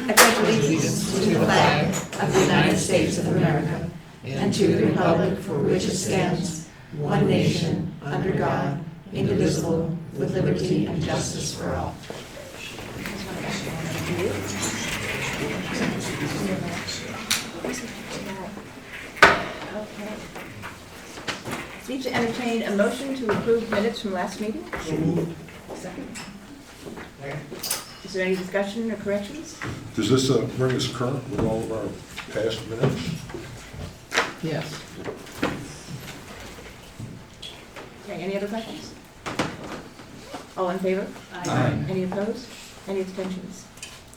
I pledge allegiance to the flag of the United States of America and to the republic for which it stands, one nation, under God, indivisible, with liberty and justice for all. Okay. Need to entertain a motion to approve minutes from last meeting? So moved. Second. Is there any discussion or corrections? Does this bring us current with all of our past minutes? Yes. Okay, any other questions? All in favor? Aye. Any opposed? Any abstentions?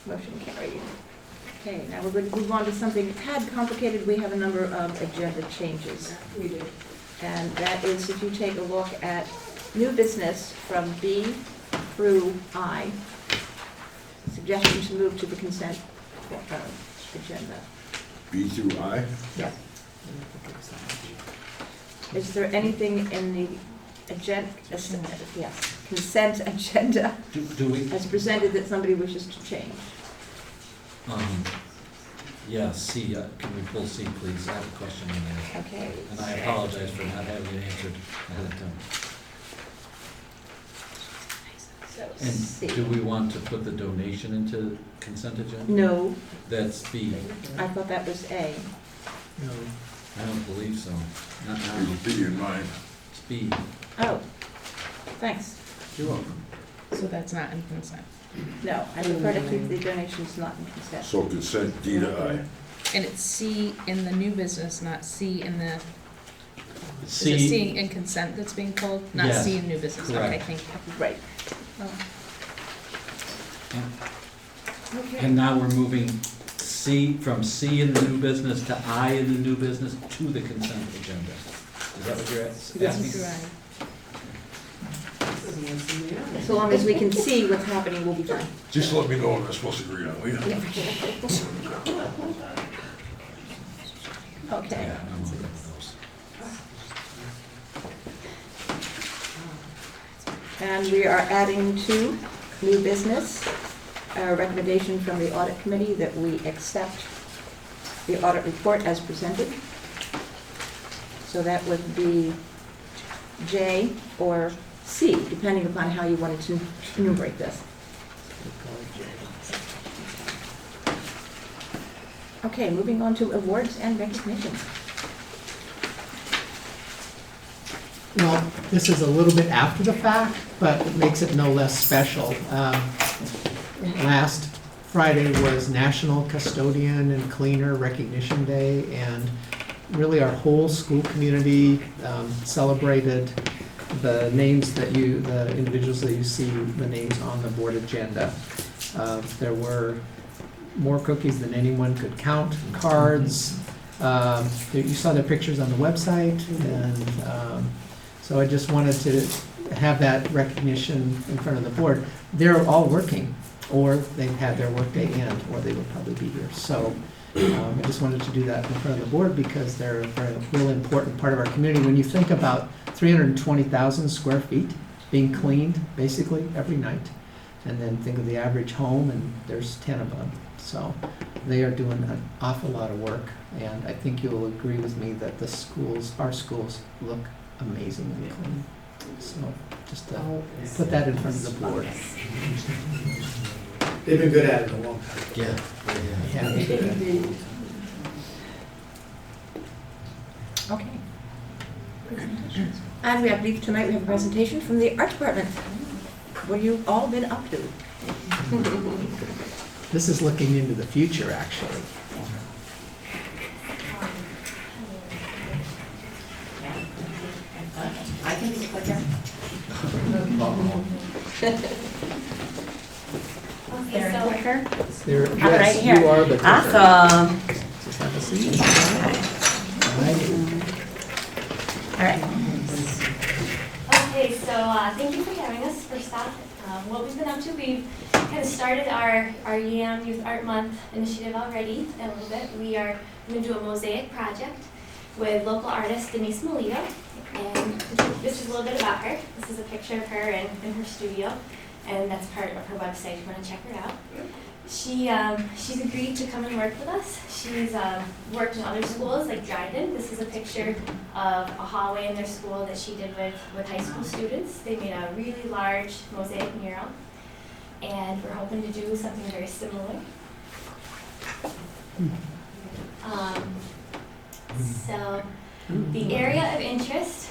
Motion carried. Okay, now we're going to move on to something a tad complicated. We have a number of agenda changes. We do. And that is if you take a look at new business from B through I, suggestion to move to the consent agenda. B through I? Yes. Is there anything in the agenda, yes, consent agenda Do we, as presented that somebody wishes to change? yeah, C, can we pull C, please? I have a question in there. Okay. And I apologize for not having it answered ahead of time. So And C. do we want to put the donation into consent agenda? No, That's B. I thought that was A. No. I don't believe so. Not now. It'll be in mine. It's B. Oh, thanks. You're welcome. So that's not in consent. No, I prefer to keep the donations not in consent. So consent D to I. And it's C in the new business, not C in the, is it C, C in consent that's being pulled? Not Yes, C in new business, okay, correct. thank you. Right. Okay. and now we're moving C, from C in the new business to I in the new business to the consent agenda. Is that what you're asking? Yes. So long as we can see what's happening, we'll be fine. Just let me know what I'm supposed to agree on, will you? Okay. Yeah, I'm looking at those. And we are adding to new business, a recommendation from the audit committee that we accept the audit report as presented. So that would be J or C, depending upon how you wanted to enumerate this. Okay, moving on to awards and recognitions. Well, this is a little bit after the fact, but it makes it no less special. Last Friday was National Custodian and Cleaner Recognition Day, and really our whole school community celebrated the names that the individuals that you see the names on the board agenda. There were more cookies than anyone could count, cards. You saw their pictures on the website, and so I just wanted to have that recognition in front of the board. They're all working, or they've had their workday end, or they would probably be here. So I just wanted to do that in front of the board because they're a really important part of our community. When you think about 320,000 square feet being cleaned basically every night, and then think of the average home, and there's 10 of them. So they are doing an awful lot of work, and I think you'll agree with me that our schools look amazingly clean. So just to put that in front of the board. They've been good at it a long time. Yeah. Yeah. Okay. And I believe tonight we have a presentation from the art department. What have you all been up to? This is looking into the future, actually. I can be quicker. They're quicker. There, right yes, here. you are the. Awesome. Just have a seat. All right. Okay, so thank you for having us, first off. What we've been up to, we've kind of started our YAM Youth Art Month initiative already a little bit. We are going to do a mosaic project with local artist Denise Melita. And this is a little bit about her. This is a picture of her in her studio, and that's part of her website if you want to check her out. She's agreed to come and work with us. She's worked in other schools like Dryden. This is a picture of a hallway in their school that she did with high school students. They made a really large mosaic mural, and we're hoping to do something very similar. So the area of interest,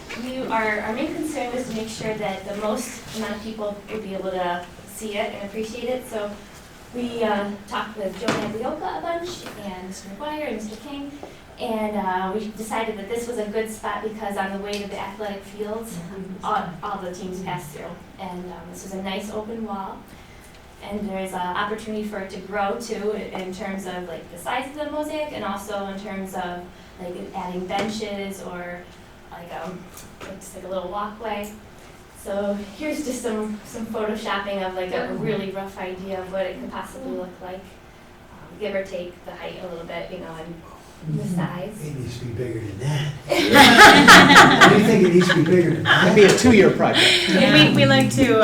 our main concern was to make sure that the most amount of people would be able to see it and appreciate it. So we talked with Joe Maglioka a bunch, and Mr. McGuire and Mr. King, and we decided that this was a good spot because on the way to the athletic fields, all the teams pass through. And this was a nice open wall. And there's an opportunity for it to grow too in terms of like the size of the mosaic, and also in terms of like adding benches or like just like a little walkway. So here's just some photoshopping of like a really rough idea of what it could possibly look like, give or take the height a little bit, and the size. It needs to be bigger than that. I think it needs to be bigger than that. It'd be a 2-year project. We like to,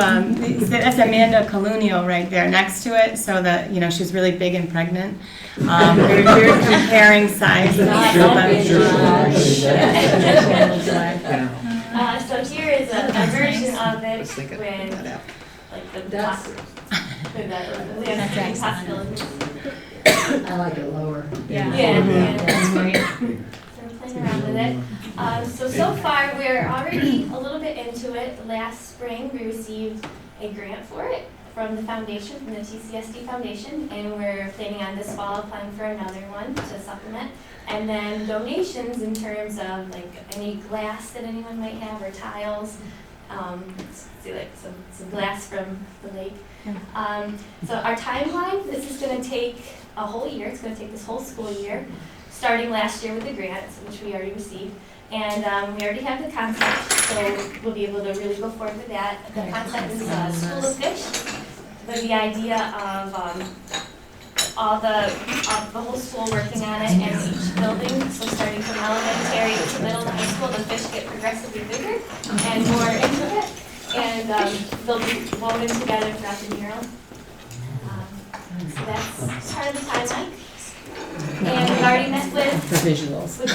that's Amanda Colunio right there next to it, so that, she's really big and pregnant. We're comparing sizes. So here is a version of it was thinking with that out. like the That's- landscaping possibilities. I like it lower. Yeah. That's great. So we're playing around with it. So far, we're already a little bit into it. Last spring, we received a grant for it from the foundation, from the TCSD Foundation, and we're planning on this fall applying for another one to supplement. And then donations in terms of like any glass that anyone might have or tiles. See like some glass from the lake. So our timeline, this is going to take a whole year. It's going to take this whole school year, starting last year with the grants, which we already received. And we already have the concept, so we'll be able to really go forward with that. The concept is School of Fish, with the idea of the whole school working on it, and each building, so starting from elementary to middle to high school, the fish get progressively bigger and more intricate, and they'll be woven together throughout the mural. So that's part of the timeline. And we've already met with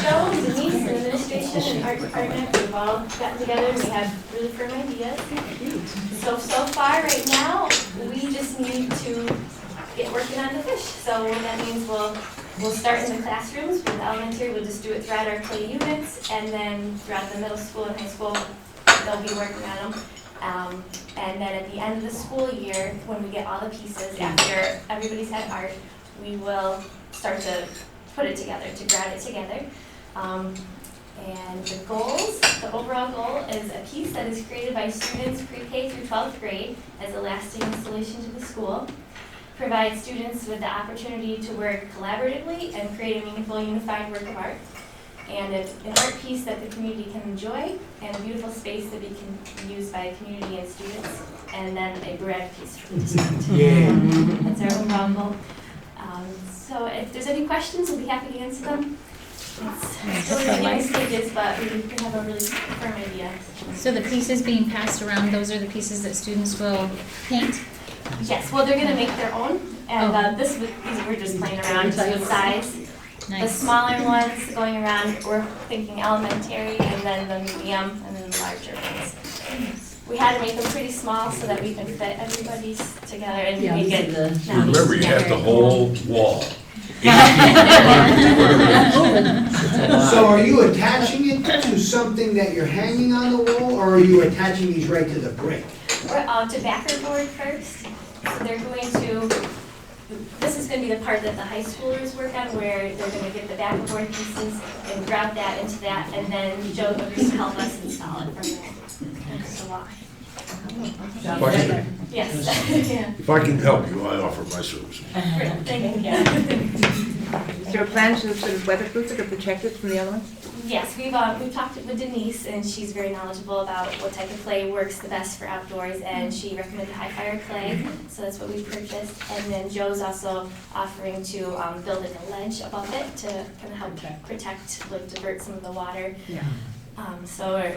Joe, Denise, and administration, and art department. We've all gotten together and we have really firm ideas. So far right now, we just need to get working on the fish. So that means we'll start in the classrooms. With the elementary, we'll just do it throughout our clay units, and then throughout the middle school and high school, they'll be working on them. And then at the end of the school year, when we get all the pieces, after everybody's had art, we will start to put it together, to grout it together. And the goals, the overall goal is a piece that is created by students pre-K through 12th grade as a lasting installation to the school. Provide students with the opportunity to work collaboratively and create a meaningful, unified work of art. And it's an art piece that the community can enjoy, and a beautiful space that can be used by the community and students. And then a grad piece for the district. That's our overall goal. So if there's any questions, we'll be happy to answer them. It's still in the beginning stages, but we have a really firm idea. So the pieces being passed around, those are the pieces that students will paint? Yes, well, they're gonna make their own, and these we're just playing around with size. The Nice. smaller ones going around, we're thinking elementary, and then the medium, and then the larger ones. We had to make them pretty small so that we could fit everybody's together and Yeah, make these it. are the- not Remember, you have the whole wall. So are you attaching it to something that you're hanging on the wall, or are you attaching these right to the brick? We're to backer board first. So they're going to, this is going to be the part that the high schoolers work on, where they're going to get the backer board pieces and grout that into that, and then Joe agrees to help us install it from there. And just a walk. Yes. Yeah. If I can help you, I offer my services. Great. Thank you. Is there a plan to sort of weatherproof it or protect it from the elements? Yes, we've talked with Denise, and she's very knowledgeable about what type of clay works the best for outdoors, and she recommended high fire clay, so that's what we purchased. And then Joe's also offering to build like a ledge above it to kind of help protect, like divert some of the water. Yeah. So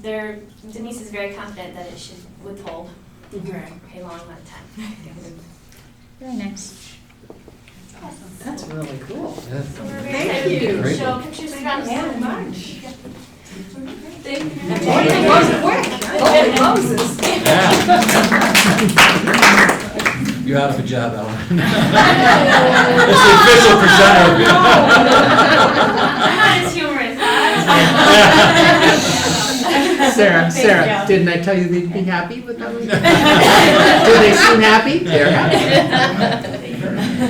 Denise is very confident that it should withhold for a long amount of time. Very nice. That's really cool. So we're very Thank excited you. to Great. show pictures throughout the Very summer. much. Thank you. It was quick. Holy Moses. Yeah. You're out of a job, Ellen. It's the official presenter. I'm not as humorous. Sarah, didn't I tell you they'd be happy with that? Do they seem happy? They're happy.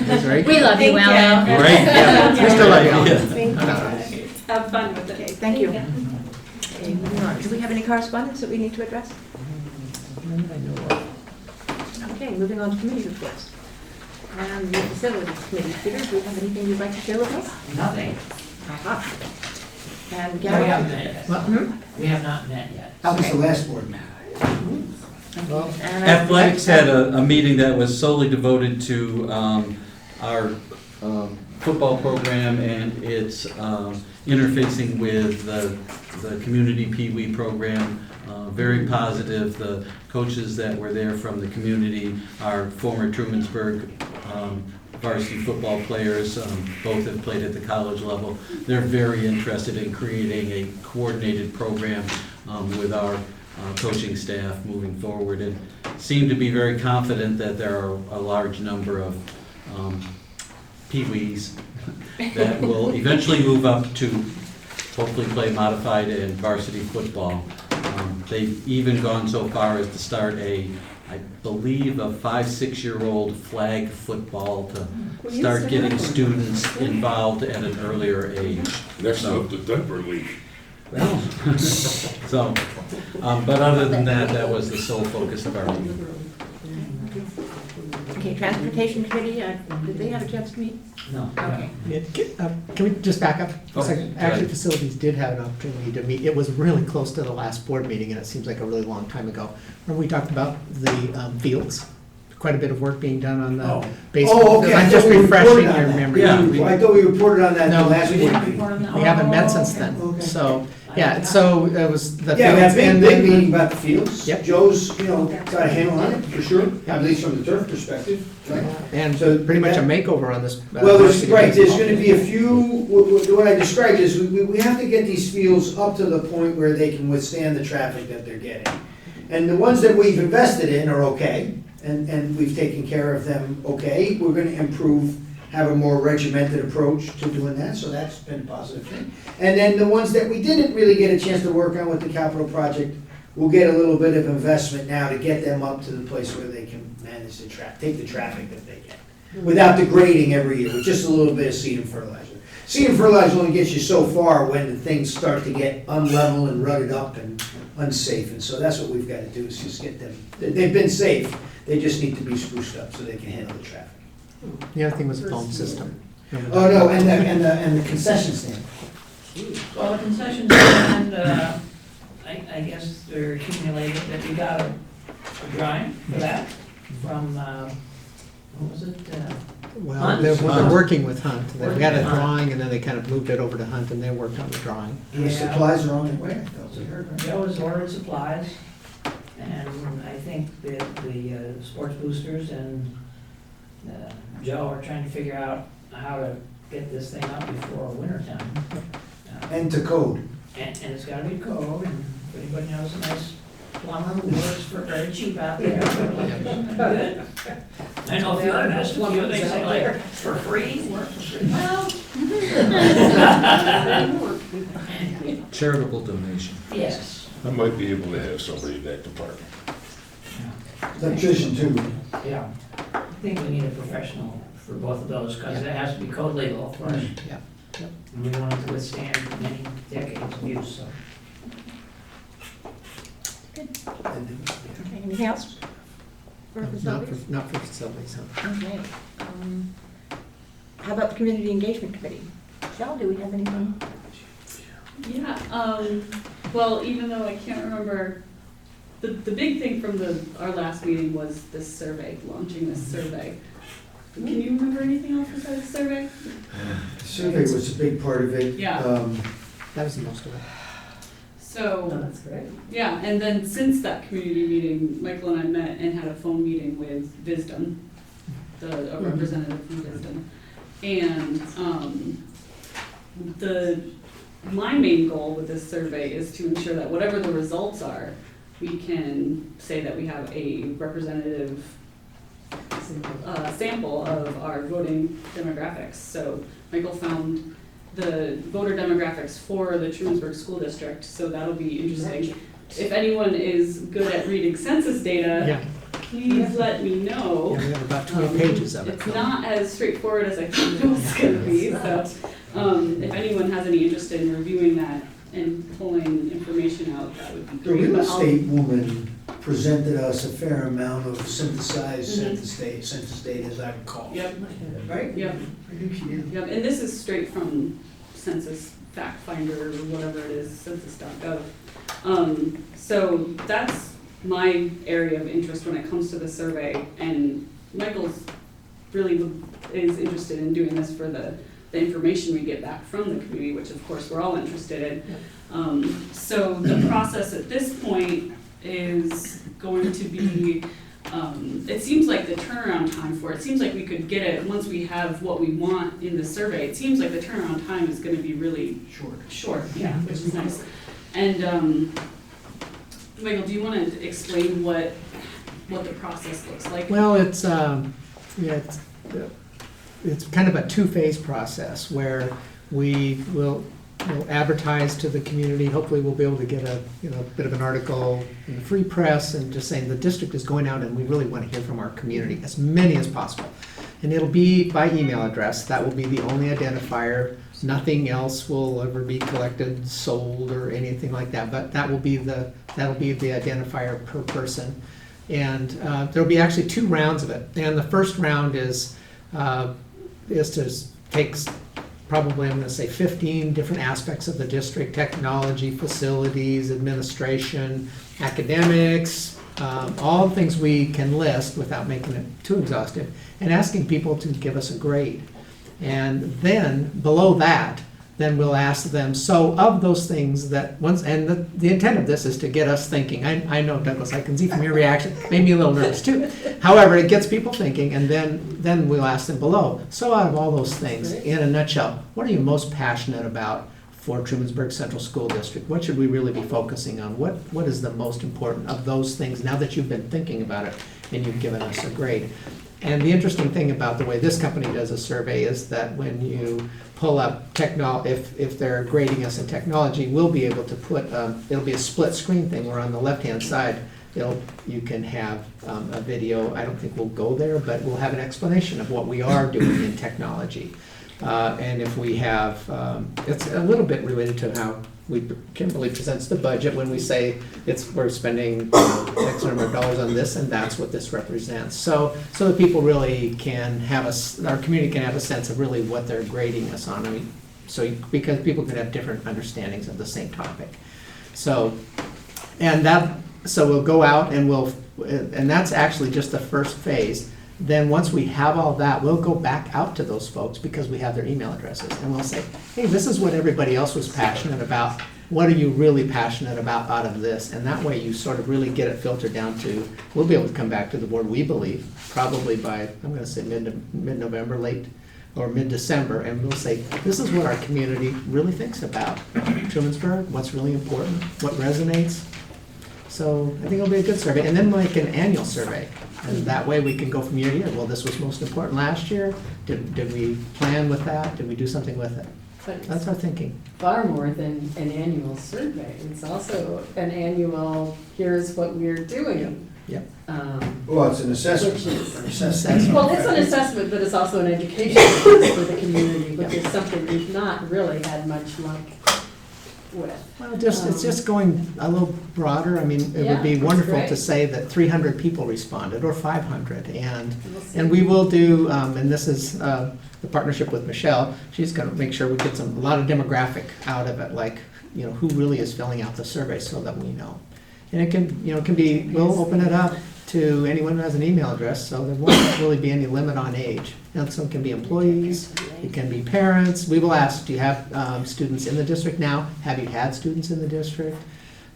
That's very We good. love you, Ellen. Great. Yeah, we still love you. Yeah. Have fun with it. Okay, thank you. Okay, moving on. Do we have any correspondence that we need to address? Okay, moving on to committee reports. And the facilities committee, Peter, do you have anything you'd like to share with us? Nothing. Aha. And We Gary? haven't met yet. Well, We have not met yet. Since Okay. the last board meeting. well, And Athletics had a meeting that was solely devoted to our football program and its interfacing with the community Pee Wee program. Very positive. The coaches that were there from the community are former Trumansburg varsity football players. Both have played at the college level. They're very interested in creating a coordinated program with our coaching staff moving forward, and seem to be very confident that there are a large number of Pee-wees that will eventually move up to hopefully play modified and varsity football. They've even gone so far as to start I believe, a 5-6-year-old flag football to start getting students involved at an earlier age. Next up, the Denver League. So, but other than that, that was the sole focus of our meeting. Okay, Transportation Committee, did they have a chance to meet? No. Okay. Can we just back up Oh, a second? go Actually, ahead. facilities did have an opportunity to meet. It was really close to the last board meeting, and it seems like a really long time ago. Remember we talked about the fields? Quite a bit of work being done on the Oh. baseball. Oh, okay. I I'm just thought we refreshing reported on your that. memory. Yeah. I thought we reported on that in the No, last We board didn't meeting. report on that? We haven't met Oh, since then, okay. so, yeah, so it was the Yeah, fields that big, and big then meeting about the fields. Yep. Joe's, got a handle on it, for sure, at least from the turf perspective. right? and So pretty much a that- makeover on this. Well, there's, varsity right, there's baseball. gonna be a few, what I described is, we have to get these fields up to the point where they can withstand the traffic that they're getting. And the ones that we've invested in are okay, and we've taken care of them okay. We're gonna improve, have a more regimented approach to doing that, so that's been a positive thing. And then the ones that we didn't really get a chance to work on with the capital project, we'll get a little bit of investment now to get them up to the place where they can manage the take the traffic that they get, without degrading every year, with just a little bit of seed and fertilizer. Seed and fertilizer only gets you so far when the things start to get unlevel and rutted up and unsafe, and so that's what we've got to do, is just get them, they've been safe, they just need to be spruced up so they can handle the traffic. The other thing was the phone system. Remember Oh, that? no, and the concession stand. Well, the concessions, and, I guess they're accumulated, that we got a drawing for that from, what was it? Well, Hunt? they're working with Hunt. They Working got a with Hunt. drawing, and then they kind of moved it over to Hunt, and they worked on the drawing. And the Yeah. supplies are on their way, I thought we heard, right? Joe has ordered supplies, and I think that the sports boosters and Joe are trying to figure out how to get this thing up before winter time. And to code. And it's gotta be code, and if anybody knows a nice plumber who works for very cheap out there, good. I know a few other nice plumbers, they say like, for free, work for free. Well, Charitable donation. yes, I might be able to have somebody in that department. Electrician too. yeah. I think we need a professional for both of those, because it has to be code legal, of course. Yeah. And we want it to withstand many decades of use, so. Okay, anything else? For Not facilities? for, not for facilities, huh? Okay. How about the Community Engagement Committee? Michelle, do we have anything? Yeah, well, even though I can't remember, the big thing from our last meeting was this survey, launching this survey. Can you remember anything else besides the survey? The survey was a big part of it. Yeah. That was the most of it. So, that's great. yeah, and then since that community meeting, Michael and I met and had a phone meeting with Visdom. a representative from Wisdom. And my main goal with this survey is to ensure that whatever the results are, we can say that we have a representative sample of our voting demographics. So Michael found the voter demographics for the Trumansburg School District, so that'll be interesting. If anyone is good at reading census data, Yeah, please let me know. yeah, we have about 20 pages of it. It's not as straightforward as I thought it was gonna be, so, if anyone has any interest in reviewing that and pulling information out, that would be The great. real But I'll- estate woman presented us a fair amount of synthesized Mhm. census data, as I recall. Yep, Right? yep, I think she did. yep, and this is straight from Census Fact Finder or whatever it is, census.gov. So that's my area of interest when it comes to the survey, and Michael's really is interested in doing this for the information we get back from the community, which of course we're all interested in. So the process at this point is going to be, it seems like the turnaround time for it, seems like we could get it, once we have what we want in the survey, it seems like the turnaround time is gonna be really short, yeah, which is nice. And, Michael, do you wanna explain what the process looks like? Well, it's, it's kind of a two-phase process where we'll advertise to the community. Hopefully, we'll be able to get a bit of an article in the Free Press and just saying the district is going out and we really want to hear from our community, as many as possible. And it'll be by email address. That will be the only identifier. Nothing else will ever be collected, sold, or anything like that. But that'll be the identifier per person. And there'll be actually 2 rounds of it. And the first round is to take probably, I'm going to say, 15 different aspects of the district: technology, facilities, administration, academics, all the things we can list without making it too exhaustive, and asking people to give us a grade. And then below that, then we'll ask them, so of those things that once, and the intent of this is to get us thinking. I know, Douglas, I can see from your reaction, made me a little nervous too. However, it gets people thinking, and then we'll ask them below, so out of all those things, in a nutshell, what are you most passionate about for Trumansburg Central School District? What should we really be focusing on? What is the most important of those things now that you've been thinking about it and you've given us a grade? And the interesting thing about the way this company does a survey is that when you pull up if they're grading us in technology, we'll be able to put, it'll be a split screen thing where on the left-hand side, you can have a video. I don't think we'll go there, but we'll have an explanation of what we are doing in technology. And if we have, it's a little bit related to how Kimberly presents the budget when we say we're spending X number of dollars on this, and that's what this represents. So that people really can have our community can have a sense of really what they're grading us on. I mean, because people can have different understandings of the same topic. So we'll go out and that's actually just the first phase. Then once we have all that, we'll go back out to those folks because we have their email addresses, and we'll say, hey, this is what everybody else was passionate about. What are you really passionate about out of this? And that way you sort of really get it filtered down to, we'll be able to come back to the board, we believe, probably by, I'm gonna say mid-November, late, or mid-December, and we'll say, this is what our community really thinks about Trumansburg, what's really important, what resonates. So I think it'll be a good survey, and then like an annual survey. And that way we can go from year to year. Well, this was most important last year. Did we plan with that? Did we do something with it? But That's our thinking. far more than an annual survey. It's also an annual, here's what we're doing. Yep. Well, it's an assessment. Which is- An assessment. Well, it's an assessment, but it's also an education piece for the community, which is something we've not really had much luck with. Well, it's just going a little broader. I mean, it would be Yeah, that's wonderful to great. say that 300 people responded, or 500, We'll see. and we will do, and this is the partnership with Michelle. She's going to make sure we get a lot of demographic out of it, like, who really is filling out the survey so that we know. And it can be, we'll open it up to anyone who has an email address, so there won't really be any limit on age. So it can be employees, it can be parents. We will ask, do you have students in the district now? Have you had students in the district?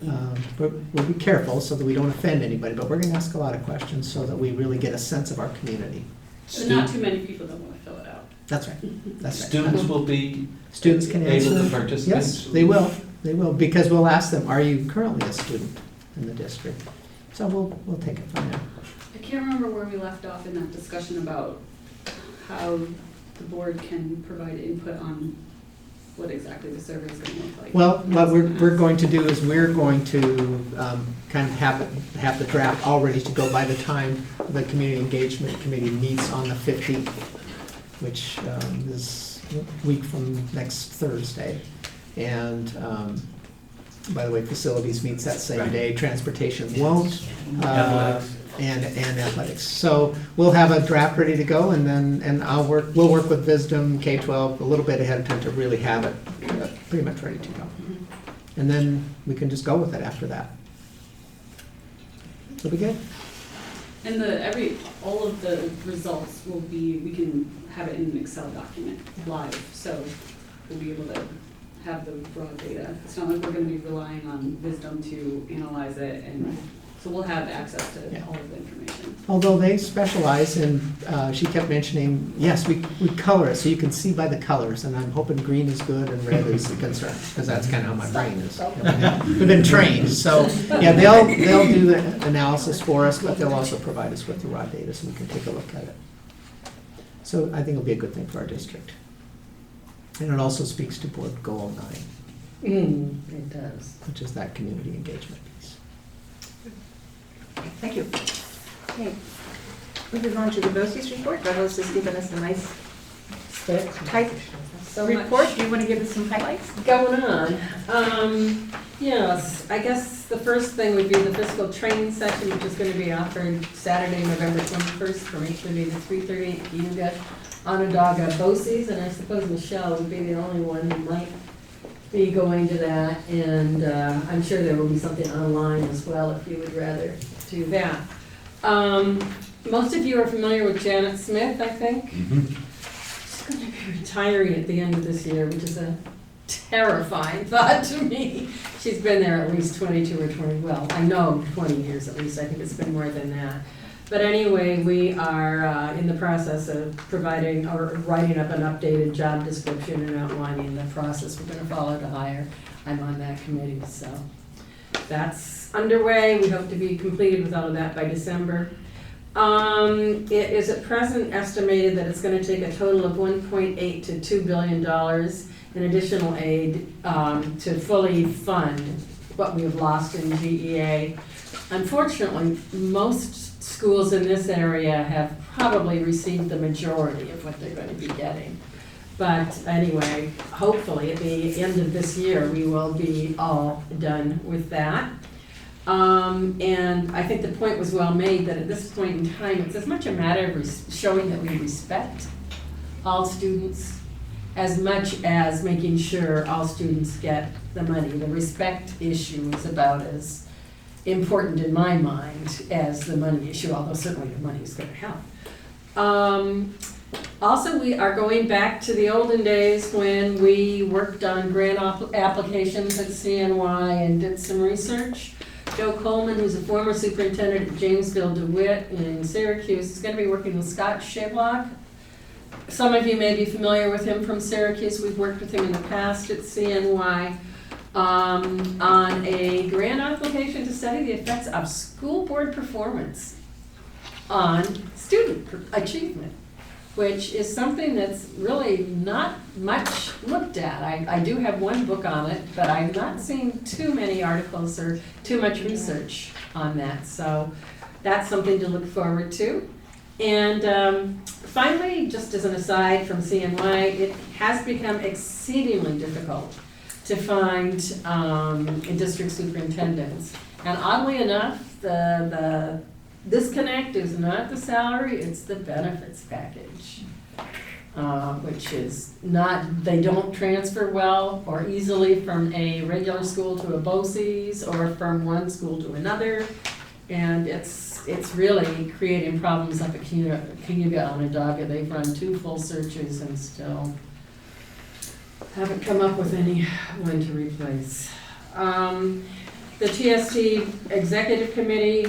But we'll be careful so that we don't offend anybody, but we're going to ask a lot of questions so that we really get a sense of our community. But not too many people don't want to fill it out. That's right, that's right. Students will be Students can answer able to them. participate? Yes, they will, because we'll ask them, are you currently a student in the district? So we'll take it from there. I can't remember where we left off in that discussion about how the board can provide input on what exactly the survey is going to look like. Well, what we're going to do is we're going to kind of have the draft all ready to go by the time the Community Engagement Committee meets on the 15th, which is a week from next Thursday. And by the way, facilities meets that same day, transportation won't. Athletics. And athletics. So we'll have a draft ready to go, and then we'll work with Wisdom K-12 a little bit ahead of time to really have it pretty much ready to go. And then we can just go with it after that. It'll be good. And all of the results will be, we can have it in an Excel document live, so we'll be able to have the raw data. It's not like we're gonna be relying on Wisdom to analyze it, and so we'll have access to Yeah. all of the information. Although they specialize in, she kept mentioning, yes, we color it so you can see by the colors, and I'm hoping green is good and red is the concern, because that's kind of how my brain is. We've been trained, so, yeah, they'll do the analysis for us, but they'll also provide us with the raw data so we can take a look at it. So I think it'll be a good thing for our district. And it also speaks to Board Goal 9, It does. which is that community engagement piece. Thank you. Okay, moving on to the BOCES report. Douglas has given us a nice type So much report. Do you want to give us some highlights? going on. Yes, I guess the first thing would be the physical training session, which is going to be offered Saturday, November 21st from 8:30 to 3:30 at Cayuga Onondaga BOCES, and I suppose Michelle would be the only one who might be going to that, and I'm sure there will be something online as well if you would rather do that. Most of you are familiar with Janet Smith, I think. She's going to be retiring at the end of this year, which is a terrifying thought to me. She's been there at least 22 or 20, well, I know 20 years at least, I think it's been more than that. But anyway, we are in the process of providing or writing up an updated job description and outlining the process we're going to follow to hire. I'm on that committee, so that's underway. We hope to be completed with all of that by December. It is at present estimated that it's going to take a total of $1.8 to $2 billion in additional aid to fully fund what we have lost in GEA. Unfortunately, most schools in this area have probably received the majority of what they're going to be getting. But anyway, hopefully at the end of this year, we will be all done with that. And I think the point was well made that at this point in time, it's as much a matter of showing that we respect all students as much as making sure all students get the money. The respect issue is about as important in my mind as the money issue, although certainly the money is going to help. Also, we are going back to the olden days when we worked on grant applications at CNY and did some research. Joe Coleman, who's a former superintendent at Jamesville DeWitt in Syracuse, is going to be working with Scott Shablock. Some of you may be familiar with him from Syracuse. We've worked with him in the past at CNY. On a grant application to study the effects of school board performance on student achievement, which is something that's really not much looked at. I do have one book on it, but I've not seen too many articles or too much research on that. So that's something to look forward to. And finally, just as an aside from CNY, it has become exceedingly difficult to find district superintendents. And oddly enough, the disconnect is not the salary, it's the benefits package, which is not, they don't transfer well or easily from a regular school to a BOCES or from one school to another. And it's really creating problems up at Cayuga Onondaga. They've run 2 full searches and still haven't come up with anyone to replace. The TST Executive Committee,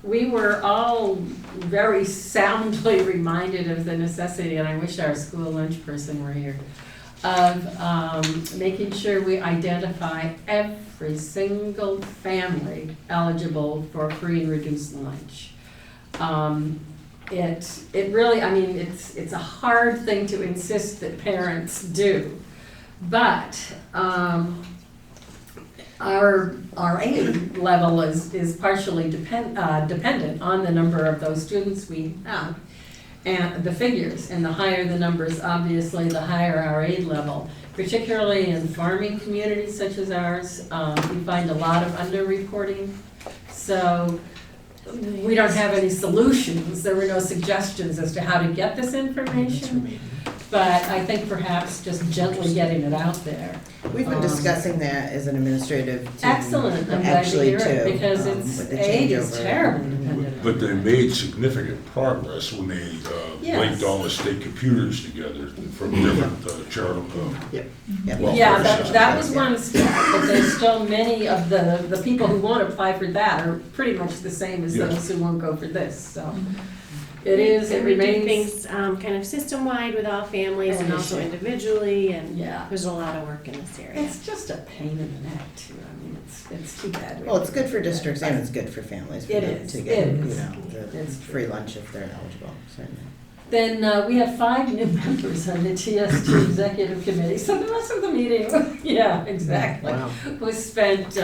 we were all very soundly reminded of the necessity, and I wish our school lunch person were here, of making sure we identify every single family eligible for free and reduced lunch. It really, I mean, it's a hard thing to insist that parents do, but our aid level is partially dependent on the number of those students we have and the figures, and the higher the numbers, obviously, the higher our aid level. Particularly in farming communities such as ours, we find a lot of underreporting. So we don't have any solutions. There were no suggestions as to how to get this information. But I think perhaps just gently getting it out there. We've been discussing that as an administrative team. Excellent, I'm glad to actually, hear it, too, because with the aid is changeover. terribly dependent. But they made significant progress when they Yes. linked all the state computers together from different charitable. Yep. welfare Yeah, that systems. was one step, but there's still many of the people who won't apply for that are pretty much the same as Yeah. those who won't go for this, so. It We do remains, things kind of system-wide with all families and also Initiative. individually, and yeah. there's a lot of work in this area. It's just a pain in the neck too, I mean, it's too bad. Well, it's good for districts and it's good for families for It them is, to get, it you is. know, the It's free lunch if they're eligible, certainly. Then we have 5 new members on the TST Executive Committee, so the rest of the meeting, yeah, exactly, Wow. was spent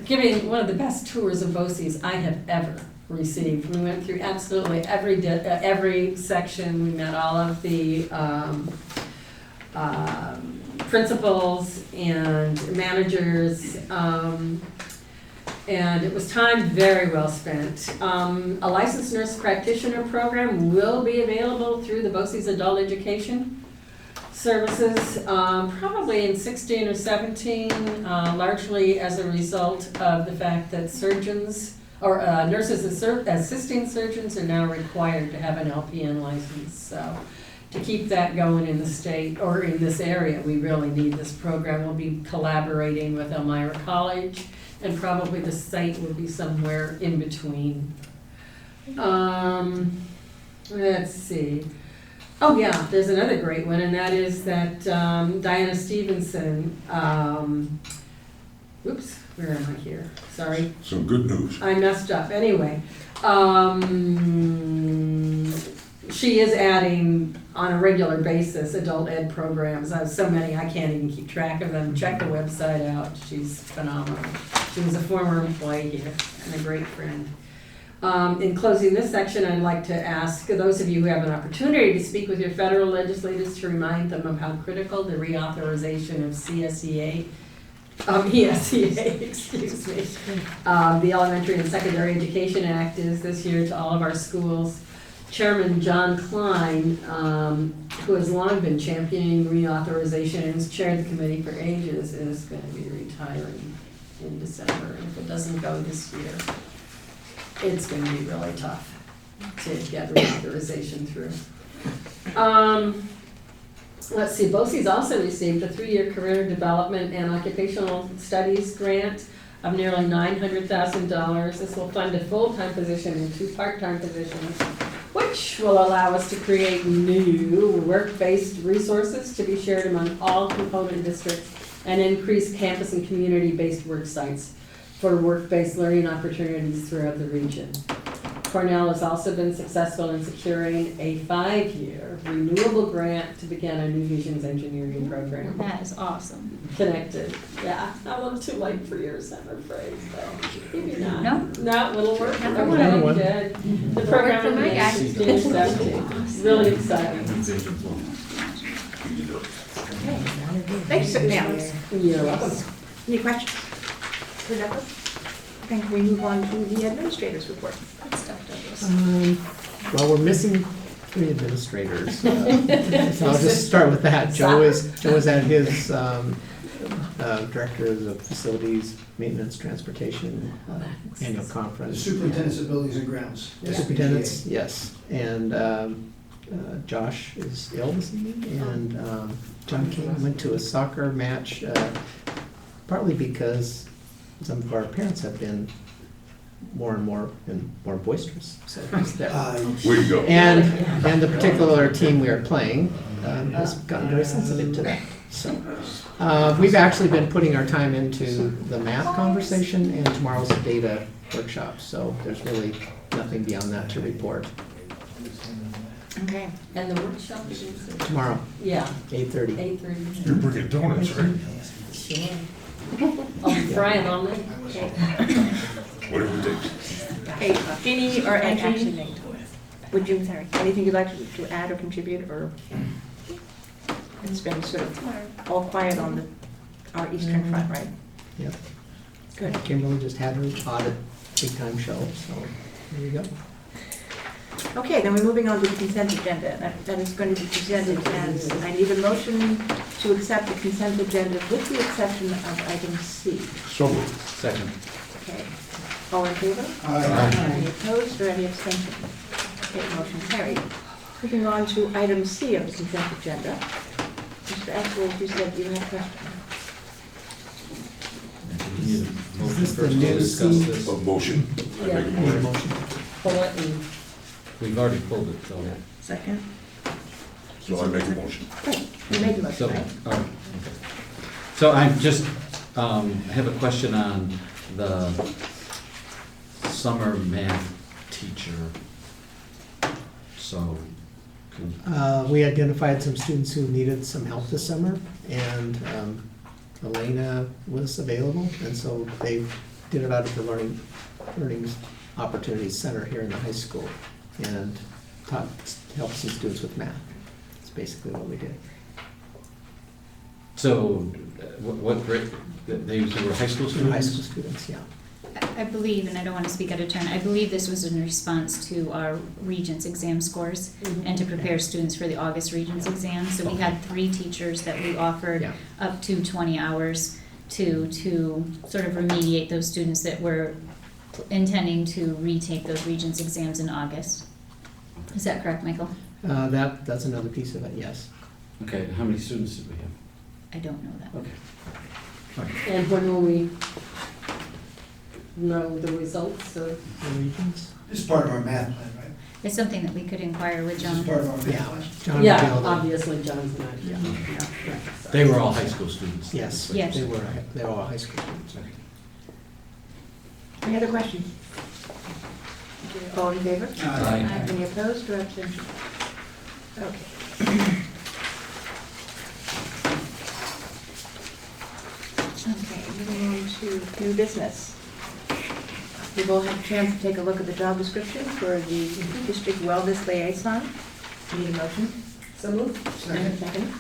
giving one of the best tours of BOCES I have ever received. We went through absolutely every section. We met all of the principals and managers, and it was time very well spent. A licensed nurse practitioner program will be available through the BOCES Adult Education Services, probably in 16 or 17, largely as a result of the fact that surgeons or nurses assisting surgeons are now required to have an LPN license. So to keep that going in the state or in this area, we really need this program. We'll be collaborating with Elmira College, and probably the site will be somewhere in between. Let's see. Oh yeah, there's another great one, and that is that Diana Stevenson, oops, where am I here? Sorry. Some good news. I messed up. Anyway, she is adding on a regular basis adult ed programs. I have so many, I can't even keep track of them. Check the website out. She's phenomenal. She was a former employee here and a great friend. In closing this section, I'd like to ask those of you who have an opportunity to speak with your federal legislators to remind them of how critical the reauthorization of ESEA, excuse me, the Elementary and Secondary Education Act is this year to all of our schools. Chairman John Klein, who has long been championing reauthorization and has chaired the committee for ages, is going to be retiring in December. And if it doesn't go this year, it's going to be really tough to get reauthorization through. Let's see, BOCES also received a 3-year career development and occupational studies grant of nearly $900,000. This will fund a full-time position and 2 part-time positions, which will allow us to create new work-based resources to be shared among all component districts and increase campus and community-based work sites for work-based learning opportunities throughout the region. Cornell has also been successful in securing a 5-year renewable grant to begin a New Visions engineering program. That is awesome. Connected, yeah, a little too late for yours, I'm afraid, so maybe not. No? No, it'll work. Another one. Okay, good. The program for my guy. is 16 or 17, really exciting. Thanks, ma'am. You're welcome. Any questions for Deborah? I think we move on to the administrator's report. Good stuff, Douglas. Well, we're missing 3 administrators. So I'll just start with that. Joe is at his Director of Facilities, Maintenance, Transportation annual The conference. superintendents of buildings and grounds. Superintendents, yes. And Josh is ill this evening, and John King went to a soccer match, partly because some of our parents have been more and more and more boisterous. So it's there. Way to go. And the particular team we are playing has gotten very sensitive to that. So we've actually been putting our time into the math conversation, and tomorrow's a data workshop. So there's really nothing beyond that to report. Okay. And the workshop is? Tomorrow, Yeah, 8:30. 8:30. You're bringing donuts, right? Sure. Oh, Fry them on there. Whatever it takes. Okay, Jeannie or Angie, would you, anything you'd like to add or contribute, or it's been sort of all quiet on our eastern front, right? Yep. Good. Kimberly just had her audit big time show, so there you go. Okay, then we're moving on to the consent agenda. That is going to be presented as, I need a motion to accept the consent agenda with the exception of item C. So moved. Second. Okay. All in favor? Aye. Any opposed or any abstention? Okay, motion carried. Moving on to item C of the consent agenda. Mr. Ashworth, you said you had a question. We need a motion Is this the first to new discuss C? this. A motion. I make a Need a motion. motion? Pull it and We've already pulled it, so. Second. So I make a motion. Great, you made the So, motion, all right? right, okay. So I'm just, have a question on the summer math teacher. So, We identified some students who needed some help this summer, and Elena was available, and so they did it out of the Learning Opportunities Center here in the high school, and helped some students with math. That's basically what we did. so what grade, they were high school students? High school students, yeah. I believe, and I don't want to speak out of turn, I believe this was in response to our Regents exam scores and to prepare students for the August Regents exam. So we had 3 teachers that we offered Yeah. up to 20 hours to sort of remediate those students that were intending to retake those Regents exams in August. Is that correct, Michael? That's another piece of it, yes. Okay, how many students did we have? I don't know that. Okay. And when will we know the results of? The Regents? This is part of our math plan, right? It's something that we could inquire with This is John. part of our math Yeah. plan. John would be Yeah, able to- obviously John's not. Yeah. They were all high school students? Yes, Yes. they were all high school students. Any other questions? All in favor? Aye. Any opposed or abstention? Okay. Okay, moving on to new business. We've all had a chance to take a look at the job description for the district wellness liaison. Need a motion? So moved. Second.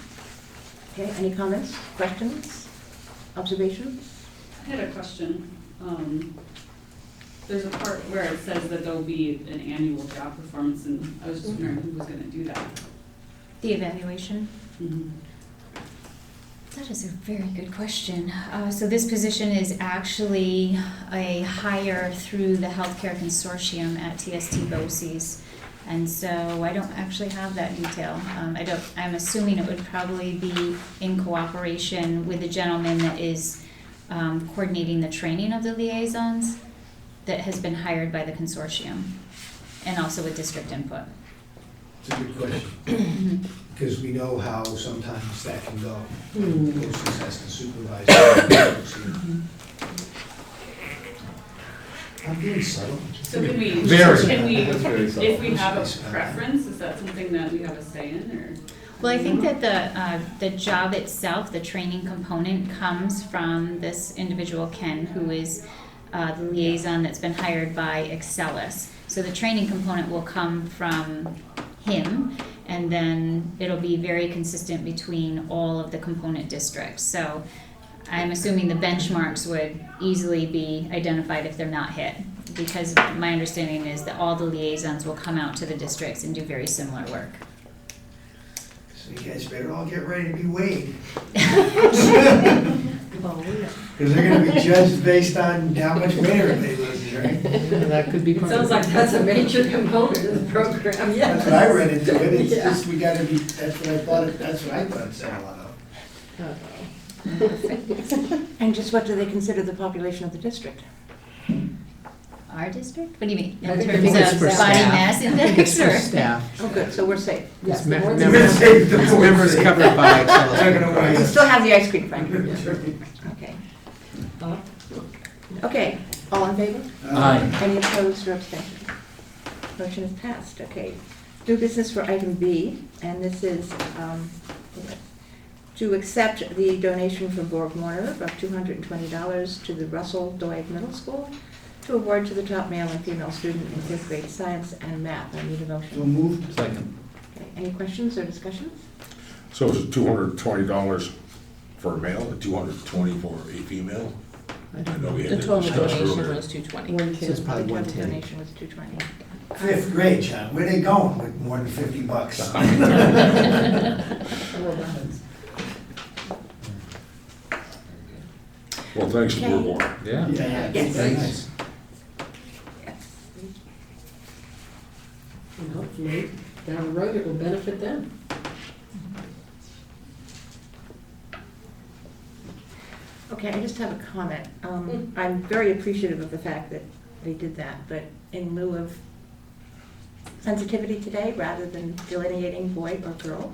Okay, any comments, questions, observations? I had a question. There's a part where it says that there'll be an annual job performance, and I was just wondering who was gonna do that. The evaluation. Mhm. That is a very good question. So this position is actually a hire through the Healthcare Consortium at TST BOCES. And so I don't actually have that detail. I'm assuming it would probably be in cooperation with the gentleman that is coordinating the training of the liaisons that has been hired by the consortium, and also with district input. It's a good question, because we know how sometimes that can go. BOCES has to supervise. I'm being subtle. So can we, Very. That's very if we have subtle. a preference, is that something that we have a say in, or? Well, I think that the job itself, the training component, comes from this individual, Ken, who is the liaison that's been hired by Excelis. So the training component will come from him, and then it'll be very consistent between all of the component districts. So I'm assuming the benchmarks would easily be identified if they're not hit, because my understanding is that all the liaisons will come out to the districts and do very similar work. So you guys better all get ready to be weighed. Because they're gonna be judged based on how much weight everybody loses, right? That could be part of Sounds it. like that's a major component of the program, yeah. That's what I read into it, it's Yeah. just, we gotta be, that's what I thought, that's what I thought it said a lot of. And just what do they consider the population of the district? Our district? What do you mean? I In think terms it's of for body staff. mass I think index it's for or? staff. Oh, good, so we're safe. Yes, It's the board's- members- Save the it's board. members covered by Not gonna Excel. worry. We still have the ice cream fund. Okay. Uh, Okay, all in favor? Aye. Any opposed or abstentions? Motion is passed, okay. New business for item B, and this is to accept the donation from Borg Warner of $220 to the Russell Doig Middle School to award to the top male and female student in fifth grade science and math. I need a So motion. moved. Second. Okay, any questions or discussions? So is it $220 for a male and $220 for a female? I know we had The that total discussion donation earlier. was 220. So it's probably The total 110. donation was $220. Fifth grade, John, where they going with more than $50? Well, thanks to Okay. Board. Yeah. Yeah, Yes. thanks. Yes. And hopefully, down the road, it will benefit them. Okay, I just have a comment. I'm very appreciative of the fact that they did that, but in lieu of sensitivity today, rather than delineating boy or girl,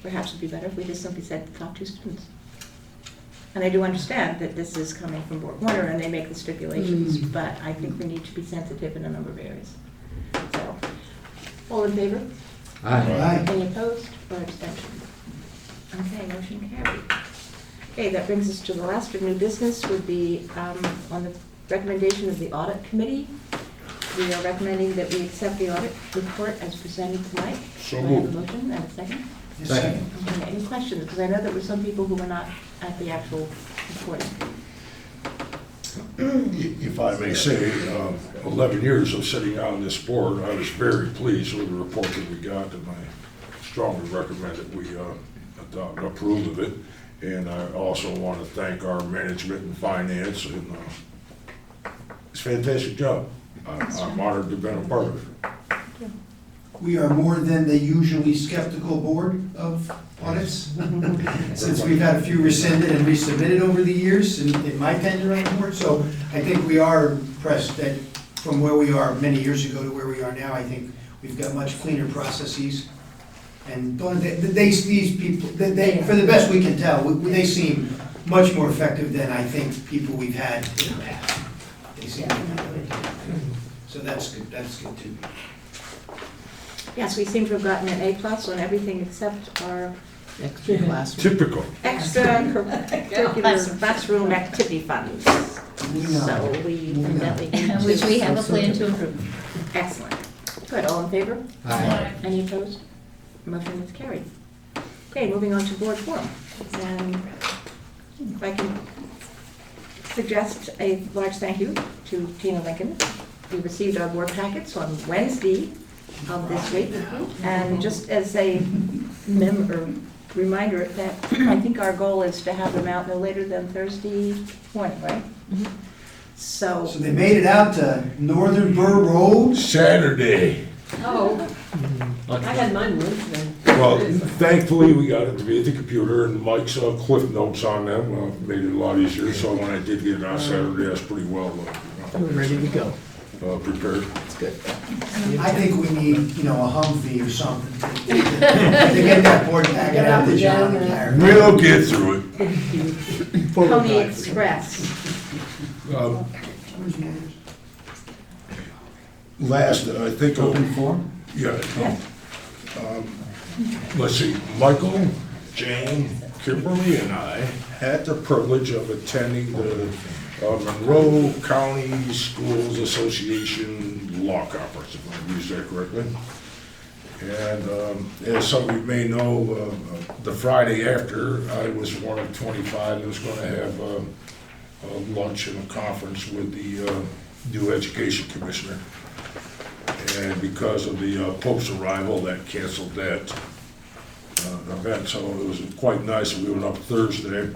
perhaps it'd be better if we just simply said the top two students. And I do understand that this is coming from Borg Warner and they make the stipulations, but I think we need to be sensitive in a number of areas. So, all in favor? Aye. Any opposed or abstentions? Okay, motion carried. Okay, that brings us to the last of new business, would be on the recommendation of the audit committee. We are recommending that we accept the audit report as presented tonight. So Do I have a moved. motion and a second? Second. Okay, any questions? Because I know there were some people who were not at the actual recording. If I may say, 11 years of sitting on this board, I was very pleased with the report that we got, and I strongly recommend that we approve of it. And I also want to thank our management and finance, and it's a fantastic job. I'm honored to have been a part of it. We are more than the usually skeptical board of audits, since we've had a few rescinded and resubmitted over the years in my tenure on the board. So I think we are impressed that from where we are many years ago to where we are now, I think we've got much cleaner processes. And these people, they, for the best we can tell, they seem much more effective than I think people we've had in the past. They seem to be really good. So that's good too. Yes, we seem to have gotten an A+ on everything except our Extra classroom. Typical. extracurricular classroom activity funds. So we evidently need to. Which we have a plan to improve. Excellent. Good, all in favor? Aye. Any opposed? Motion is carried. Okay, moving on to board forum. And if I can suggest a large thank you to Tina Lincoln. We received our board packets on Wednesday of this week. And just as a reminder that I think our goal is to have them out no later than Thursday morning, right? So, So they made it out to Northern Burr Road? Saturday. Oh, I had mine Wednesday. Well, thankfully, we got it to be at the computer, and Mike's cliff notes on them made it a lot easier, so when I did get it on Saturday, I was pretty well We're ready to go. prepared. It's good. I think we need, a Humvee or something to get that board packet out to John and Karen. We'll get through it. Pony Express. Last, I think, Open forum? yeah. Let's see, Michael, Jane, Kimberly, and I had the privilege of attending the Monroe County Schools Association Law Conference, if I used that correctly. And as some of you may know, the Friday after, I was one of 25 that was going to have a lunch and a conference with the new education commissioner. And because of the Pope's arrival, that canceled that event. So it was quite nice. We went up Thursday.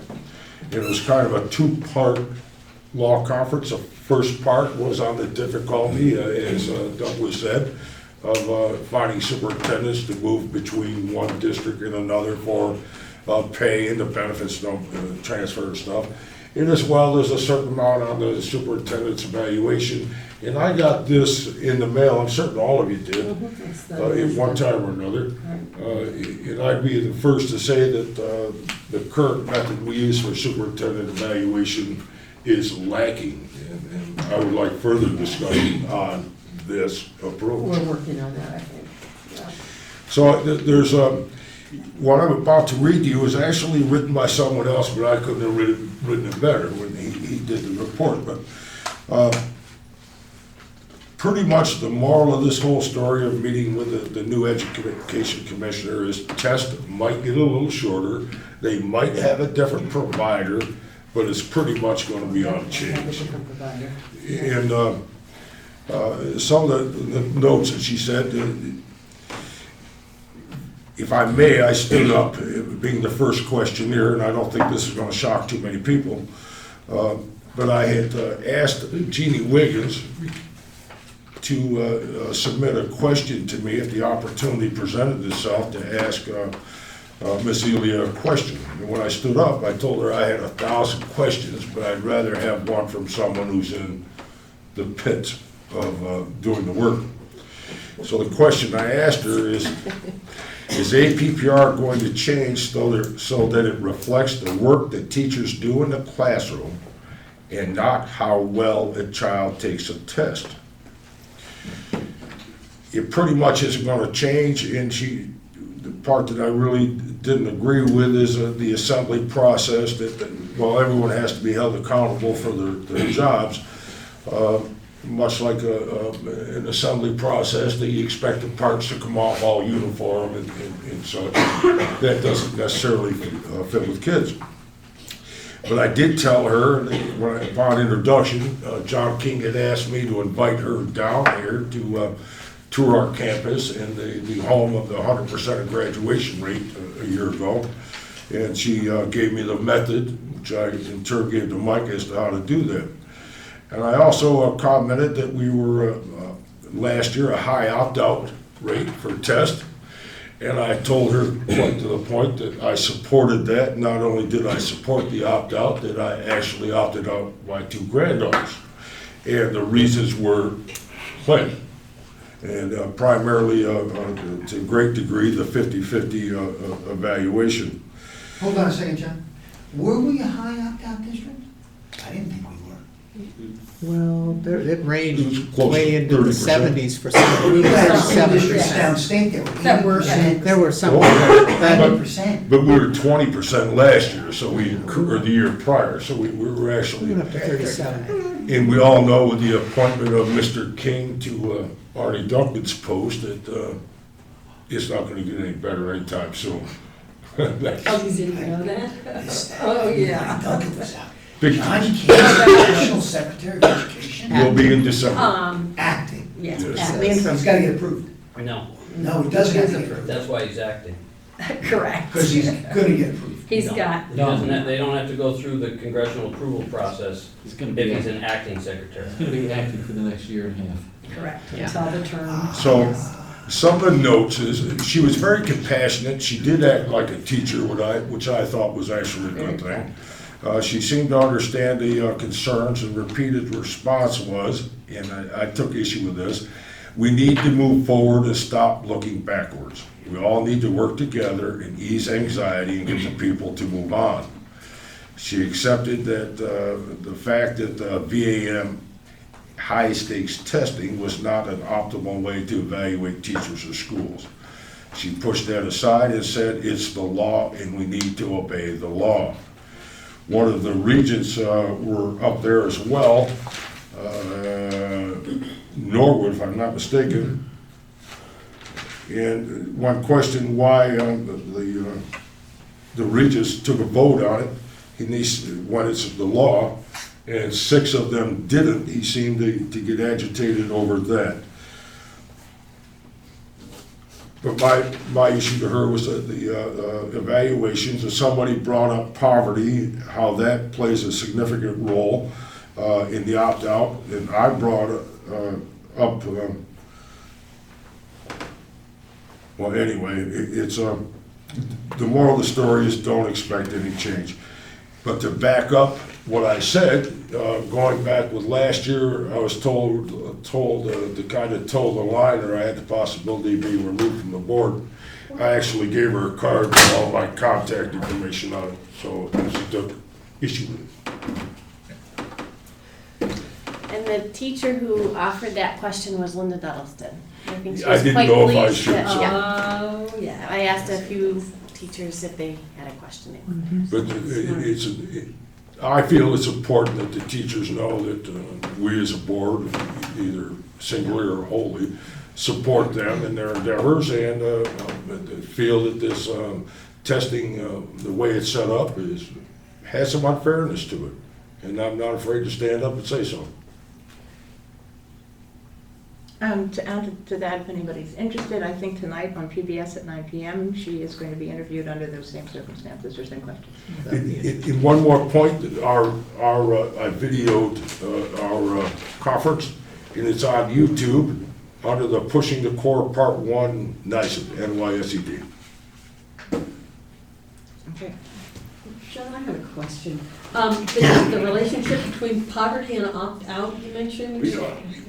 It was kind of a two-part law conference. The first part was on the difficulty, as Douglas said, of finding superintendents to move between one district and another for pay and the benefits don't transfer and stuff. And as well, there's a certain amount on the superintendent's evaluation. And I got this in the mail, I'm certain all of you did, at one time or another. And I'd be the first to say that the current method we use for superintendent evaluation is lacking. And I would like further discussion on this approach. We're working on that, I think. Yeah. So there's what I'm about to read to you is actually written by someone else, but I couldn't have written it better when he did the report. But pretty much the moral of this whole story of meeting with the new education commissioner is test might get a little shorter. They might have a different provider, but it's pretty much going to be unchanged. And some of the notes that she said, if I may, I stood up, being the first questionnaire, and I don't think this is going to shock too many people, but I had asked Jeannie Wiggins to submit a question to me if the opportunity presented itself to ask Miss Elia a question. And when I stood up, I told her I had 1,000 questions, but I'd rather have one from someone who's in the pit of doing the work. So the question I asked her is APPR going to change so that it reflects the work that teachers do in the classroom and not how well a child takes a test? It pretty much isn't going to change, and the part that I really didn't agree with is the assembly process that well, everyone has to be held accountable for their jobs. Much like an assembly process that you expect the parts to come off all uniform and such. That doesn't necessarily fit with kids. But I did tell her, upon introduction, John King had asked me to invite her down here to tour our campus and the home of the 100% graduation rate a year ago. And she gave me the method, which I in turn gave to Mike as to how to do that. And I also commented that we were, last year, a high opt-out rate for test. And I told her, quite to the point, that I supported that. Not only did I support the opt-out, that I actually opted out my 2 granddaughters. And the reasons were plenty. And primarily, to a great degree, the 50-50 evaluation. Hold on a second, John. Were we a high opt-out district? I didn't think we were. Well, it ranged Close way to into the 30%. 70s for some. We had some 37%. districts downstate that were 80%. There were some. But we were 20% last year, so or the year prior, so we were We actually, went up to 37. and we all know with the appointment of Mr. King to Arnie Duncan's post that it's not gonna get any better anytime soon. Oh, you didn't know that? Oh, yeah. Duncan was out. Big John King, National Secretary of Education, will be in December. acting. Yes. Yes. He's gotta get approved. No, No, he doesn't have to get approved, that's why he's acting. Correct. because he's gonna get approved. He's got, He doesn't have, they don't have to go through the congressional approval process He's gonna if be, he's an acting secretary. he's gonna be acting for the next year and a half. correct, Yeah. until the term. So, some of the notes is, she was very compassionate, she did act like a teacher, which I thought was actually a good thing. She seemed to understand the concerns, and repeated response was, and I took issue with this, we need to move forward and stop looking backwards. We all need to work together and ease anxiety and get the people to move on. She accepted that the fact that VAM high-stakes testing was not an optimal way to evaluate teachers or schools. She pushed that aside and said, it's the law and we need to obey the law. One of the regents were up there as well, Norwood, if I'm not mistaken. And one question why the regents took a vote on it, when it's the law, and 6 of them didn't. He seemed to get agitated over that. But my issue to her was the evaluations, and somebody brought up poverty, how that plays a significant role in the opt-out, and I brought up, well, anyway, it's the moral of the story is don't expect any change. But to back up what I said, going back with last year, I was told to kind of toe the line, or I had the possibility of being removed from the board. I actually gave her a card with all my contact information on it, so she took issue with it. And the teacher who offered that question was Linda Duddleston. I think she I was didn't quite know if I pleased should that- say. yeah. Yeah, I asked a few teachers if they had a question. But I feel it's important that the teachers know that we as a board, either singly or wholly, support them in their endeavors, and feel that this testing, the way it's set up, has some unfairness to it. And I'm not afraid to stand up and say so. To add to that, if anybody's interested, I think tonight on PBS at 9 p.m., she is going to be interviewed under those same circumstances or same questions. In one more point, I videoed our conference, and it's on YouTube under the Pushing the Core Part 1 NYSED. Okay. John, I have a question. The relationship between poverty and opt-out you mentioned?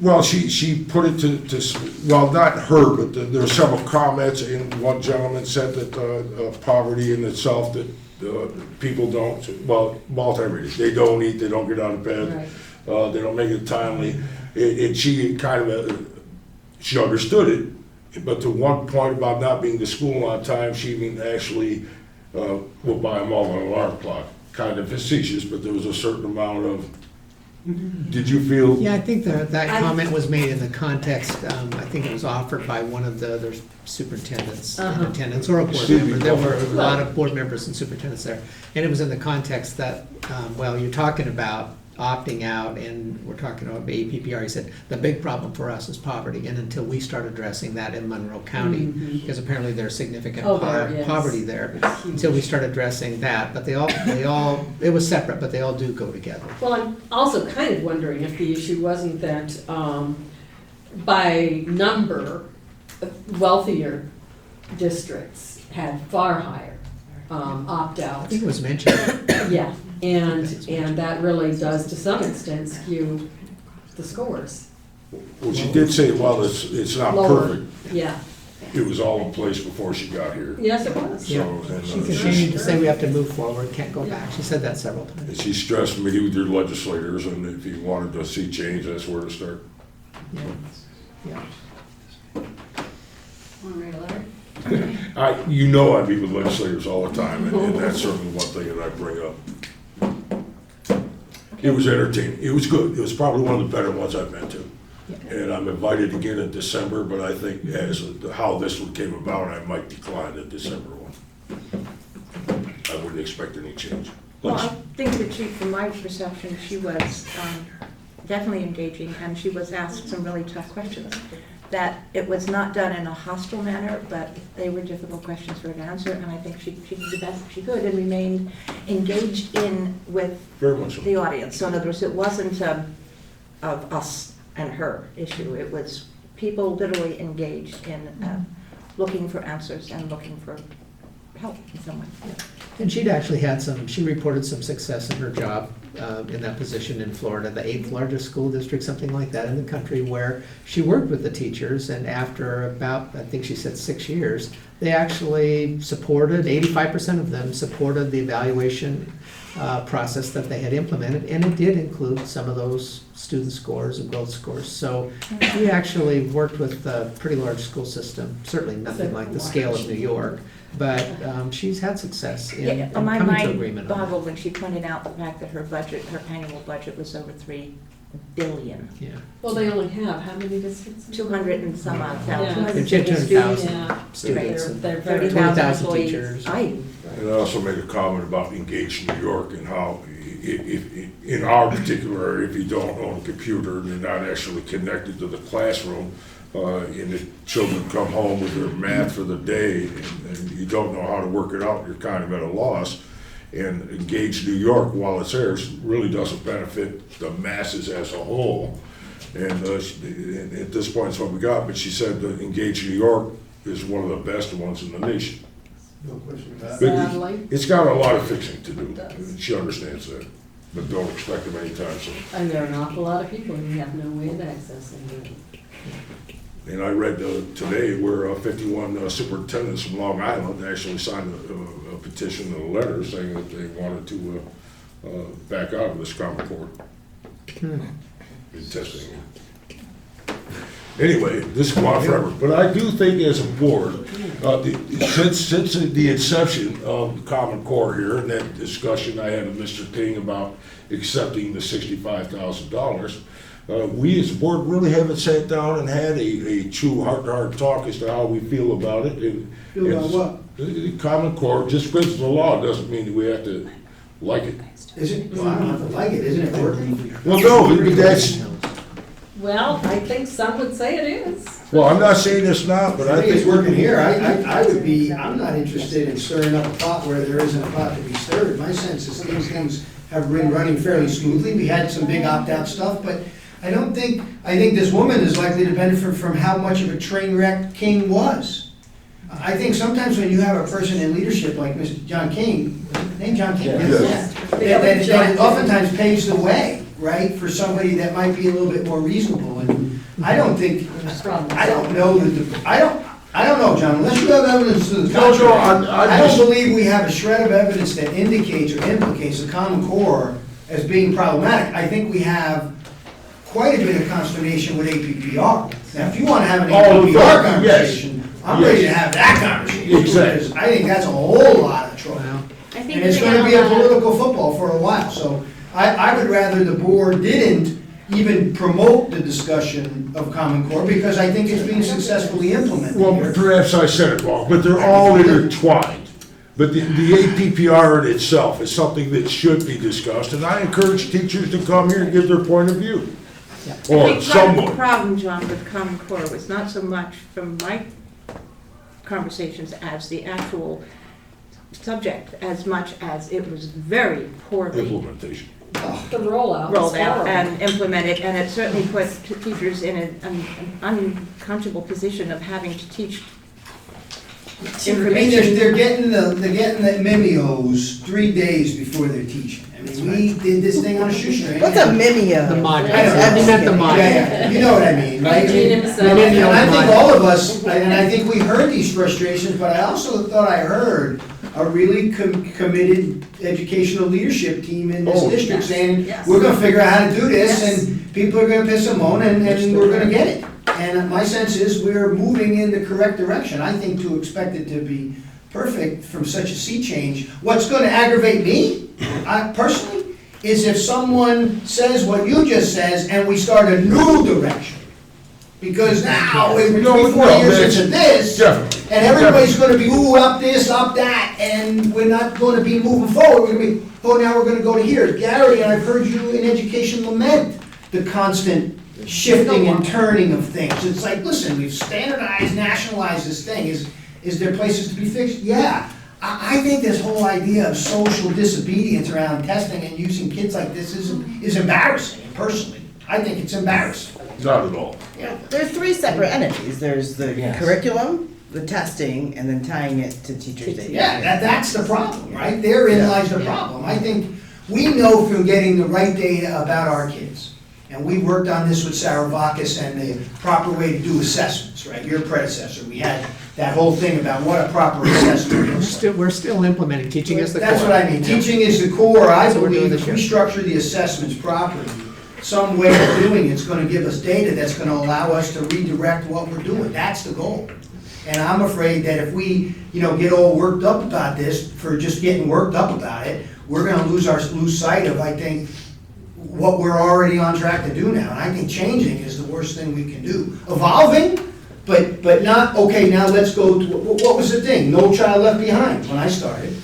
Well, she put it to well, not her, but there were several comments, and one gentleman said that poverty in itself, that people don't, well, multi-rated, they don't eat, they don't get out of bed, they don't make it timely, and she kind of, she understood it, but to one point about not being to school on time, she actually will buy them all an alarm clock. Kind of facetious, but there was a certain amount of, did you feel? Yeah, I think that comment was made in the context, I think it was offered by one of the other superintendents in attendance, or a board member. There were a lot of board members and superintendents there. And it was in the context that, well, you're talking about opting out, and we're talking about APPR. He said, the big problem for us is poverty, and until we start addressing that in Monroe County, because apparently there's significant poverty there, until we start addressing that, but they all, it was separate, but they all do go together. Well, I'm also kind of wondering if the issue wasn't that by number, wealthier districts had far higher opt-out. I think it was mentioned. Yeah, and that really does to some extent skew the scores. Well, she did say, well, it's not Lower. perfect. Yeah. It was all in place before she got here. Yes, it was. Yeah. She continued to say we have to move forward, can't go back. She said that several times. And she stressed meeting with your legislators, and if you wanted to see change, that's where to start. Yeah. Want to write a letter? You know I meet with legislators all the time, and that's certainly one thing that I bring up. It was entertaining. It was good. It was probably one of the better ones I've been to. And I'm invited again in December, but I think as how this one came about, I might decline the December one. I wouldn't expect any change. Well, I think that from my perception, she was definitely engaging, and she was asked some really tough questions. That it was not done in a hostile manner, but they were difficult questions for her to answer, and I think she did the best she could and remained engaged with Very much so. the audience. So in other words, it wasn't of us and her issue. It was people literally engaged in looking for answers and looking for help in some way. And she'd actually had she reported some success in her job in that position in Florida, the 8th largest school district, something like that in the country, where she worked with the teachers, and after about, I think she said 6 years, they actually supported, 85% of them supported the evaluation process that they had implemented, and it did include some of those student scores and growth scores. So she actually worked with a pretty large school system, certainly nothing like the scale of New York, but she's had success in My coming to mind agreement on that. boggled when she pointed out the fact that her annual budget was over $3 billion. Yeah. Well, they only have how many districts? 200 and some odd Yeah. thousand. 200,000 students and They're 30,000 20,000 employees. teachers. And I also made a comment about Engage New York and how, if in our particular area, if you don't own a computer and you're not actually connected to the classroom, and the children come home with their math for the day, and you don't know how to work it out, you're kind of at a loss. And Engage New York, while it's there, really doesn't benefit the masses as a whole. And at this point, it's what we got. But she said that Engage New York is one of the best ones in the nation. No question about But Sadly. it's got a lot of fixing to do. She understands that, but don't expect them anytime soon. And there are an awful lot of people who have no way of accessing it. And I read today where 51 superintendents from Long Island actually signed a petition and a letter saying that they wanted to back out of this Common Core in testing. Anyway, this will go on forever, but I do think as a board, since the inception of the Common Core here, and that discussion I had with Mr. Ting about accepting the $65,000, we as a board really haven't sat down and had a true heart-to-heart talk as to how we feel about it. Feel about what? The Common Core, just because it's a law doesn't mean that we have to like it. Is it? Well, I don't have to like it, isn't it working? Well, no, but that's, Well, I think some would say it is. well, I'm not saying it's not, but I think it's working here. I would be, I'm not interested in stirring up a pot where there isn't a pot to be stirred. My sense is things have been running fairly smoothly. We had some big opt-out stuff, but I think this woman is likely to benefit from how much of a train wreck King was. I think sometimes when you have a person in leadership like Mr. John King, name John King? Yes. That oftentimes paves the way, right, for somebody that might be a little bit more reasonable. And I don't think, I don't know that I don't know, John, unless you have evidence to the contrary. I don't believe we have a shred of evidence that indicates or implicates the Common Core as being problematic. I think we have quite a bit of consternation with APPR. Now, if you want to have an APPR conversation, I'm ready to have that conversation. Exactly. Because I think that's a whole lot of trouble. I think And it's going to be a political football for a while. So I would rather the board didn't even promote the discussion of Common Core because I think it's being successfully implemented well, here. perhaps I said it wrong, but they're all intertwined. But the APPR in itself is something that should be discussed, and I encourage teachers to come here and give their point of view. I Or think part of the someone. problem, John, with Common Core was not so much from my conversations as the actual subject, as much as it was very poorly Implementation. The rollout. rolled is out horrible. and implemented, and it certainly put teachers in an uncomfortable position of having to teach I mean, they're getting the memos 3 days before they're teaching. I mean, we did this thing on a shoestring. What's a mimeo? The module. I don't know. You meant the module. Yeah, you know what I mean, right? Eugene himself. And I think all of us, and I think we heard these frustrations, but I also thought I heard a really committed educational leadership team in this Oh, district saying, yes. we're gonna figure out how to do this, Yes. and people are gonna piss and moan, and we're gonna get it. And my sense is, we're moving in the correct direction. I think to expect it to be perfect from such a sea change, what's gonna aggravate me, personally, is if someone says what you just says, and we start a new direction. Because now, we're 3-4 years into this, Definitely. and everybody's gonna be, ooh, up this, up that, and we're not gonna be moving forward, we're gonna be, oh, now we're gonna go to here. Gary, and I've heard you in education lament the constant shifting and turning of things. It's like, listen, we've standardized, nationalized this thing, is there places to be fixed? Yeah. I think this whole idea of social disobedience around testing and using kids like this is embarrassing, personally. I think it's embarrassing. Not at all. There's 3 separate entities. There's the Yes. curriculum, the testing, and then tying it to teachers' day. Yeah, that's the problem, right? Therein lies the problem. I think we know from getting the right data about our kids. And we worked on this with Sarah Vakis and the proper way to do assessments, right? Your predecessor, we had that whole thing about what a proper assessment is. We're still implementing, teaching is the core. That's what I mean. Teaching is the core. I That's what we're doing believe this if we year. structure the assessments properly, some way of doing it's gonna give us data that's gonna allow us to redirect what we're doing. That's the goal. And I'm afraid that if we, get all worked up about this, for just getting worked up about it, we're gonna lose sight of, I think, what we're already on track to do now. And I think changing is the worst thing we can do. Evolving, but not, okay, now let's go to, what was the thing? No Child Left Behind when I started,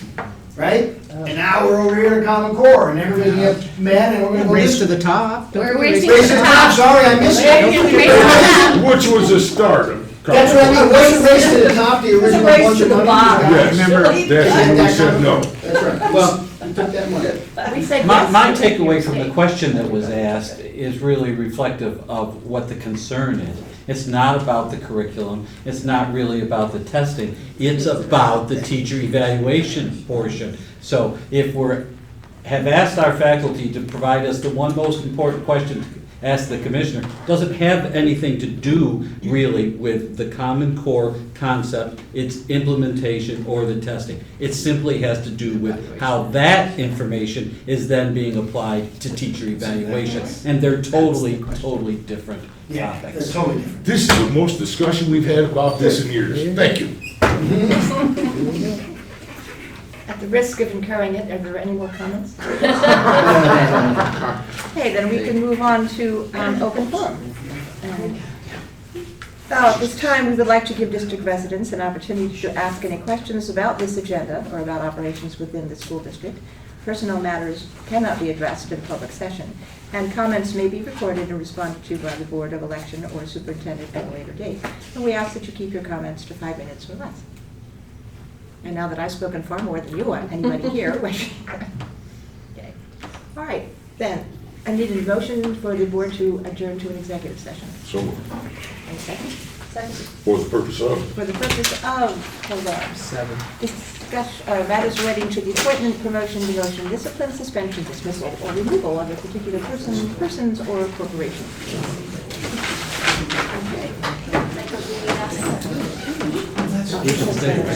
right? And now we're over here at Common Core, and everybody's gonna get mad, and we're gonna go Race this. to the top. Don't We're forget racing Race to the top, sorry, I missed it. Which was the start of. That's what I mean, what's the race to the top, the original race bunch to of the money? bottom. Yes, Remember, that's when we said no. That's right, well, you took that money. We said My yes. takeaway from the question that was asked is really reflective of what the concern is. It's not about the curriculum, it's not really about the testing, it's about the teacher evaluation portion. So if have asked our faculty to provide us the one most important question to ask the commissioner, doesn't have anything to do really with the Common Core concept, its implementation, or the testing. It simply has to do with how that information is then being applied to teacher evaluation. And they're totally, totally different Yeah, topics. that's totally different. This is the most discussion we've had about this in years. Thank you. At the risk of incurring it, are there any more comments? Okay, then we can move on to open forum. At this time, we would like to give district residents an opportunity to ask any questions about this agenda or about operations within the school district. Personal matters cannot be addressed in public session, and comments may be recorded and responded to by the Board of Election or Superintendent at a later date. And we ask that you keep your comments to 5 minutes or less. And now that I've spoken far more than you, anybody here? Okay. All right, then, I need a motion for the board to adjourn to an executive session. So, Any second? Second. for the purpose of? For the purpose of, hold on, 7. matters relating to the appointment, promotion, demotion, discipline, suspension, dismissal, or removal of a particular person, persons, or corporation. Okay. You can stay.